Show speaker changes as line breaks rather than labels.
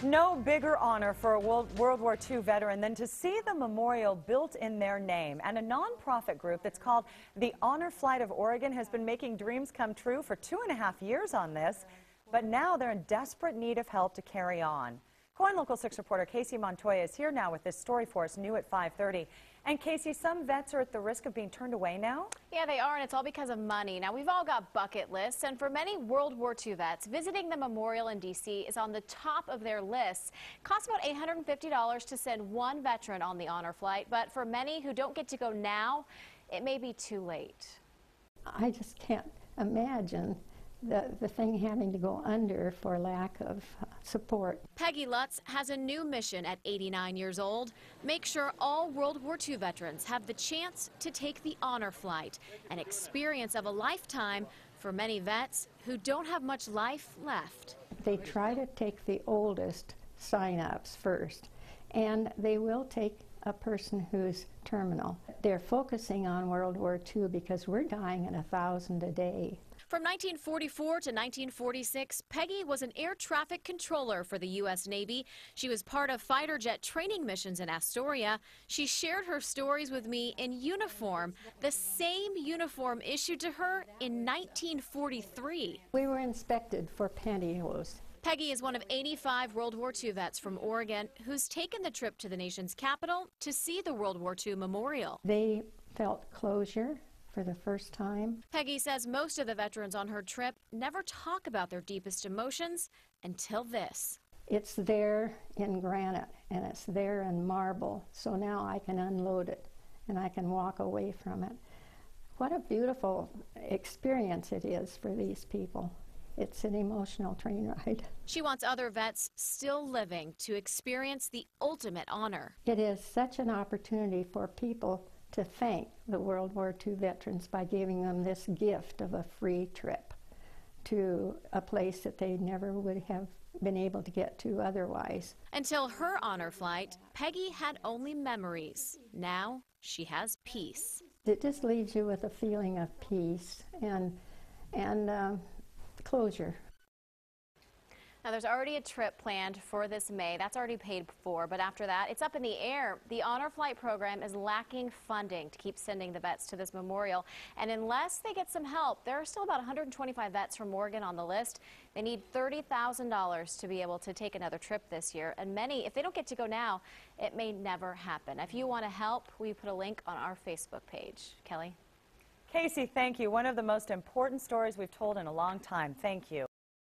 No bigger honor for a World War II veteran than to see the memorial built in their name. And a nonprofit group that's called the Honor Flight of Oregon has been making dreams come true for 2.5 years on this. But now they're in desperate need of help to carry on. KOIN Local 6 reporter Casey Montoya is here now with this story for us, new at 5:30. And Casey, some vets are at the risk of being turned away now?
Yeah, they are, and it's all because of money. Now, we've all got bucket lists, and for many World War II vets, visiting the memorial in D.C. is on the top of their lists. It costs about $850 to send one veteran on the honor flight, but for many who don't get to go now, it may be too late.
I just can't imagine the thing having to go under for lack of support.
Peggy Lutz has a new mission at 89 years old. Make sure all World War II veterans have the chance to take the honor flight, an experience of a lifetime for many vets who don't have much life left.
They try to take the oldest sign-ups first, and they will take a person who's terminal. They're focusing on World War II because we're dying at 1,000 a day.
From 1944 to 1946, Peggy was an air traffic controller for the U.S. Navy. She was part of fighter jet training missions in Astoria. She shared her stories with me in uniform, the same uniform issued to her in 1943.
We were inspected for pantyhose.
Peggy is one of 85 World War II vets from Oregon who's taken the trip to the nation's capital to see the World War II memorial.
They felt closure for the first time.
Peggy says most of the veterans on her trip never talk about their deepest emotions until this.
It's there in granite and it's there in marble, so now I can unload it and I can walk away from it. What a beautiful experience it is for these people. It's an emotional train ride.
She wants other vets still living to experience the ultimate honor.
It is such an opportunity for people to thank the World War II veterans by giving them this gift of a free trip to a place that they never would have been able to get to otherwise.
Until her honor flight, Peggy had only memories. Now she has peace.
It just leaves you with a feeling of peace and closure.
Now, there's already a trip planned for this May. That's already paid for, but after that, it's up in the air. The Honor Flight program is lacking funding to keep sending the vets to this memorial, and unless they get some help, there are still about 125 vets from Oregon on the list. They need $30,000 to be able to take another trip this year, and many, if they don't get to go now, it may never happen. If you want to help, we put a link on our Facebook page. Kelly?
Casey, thank you. One of the most important stories we've told in a long time. Thank you.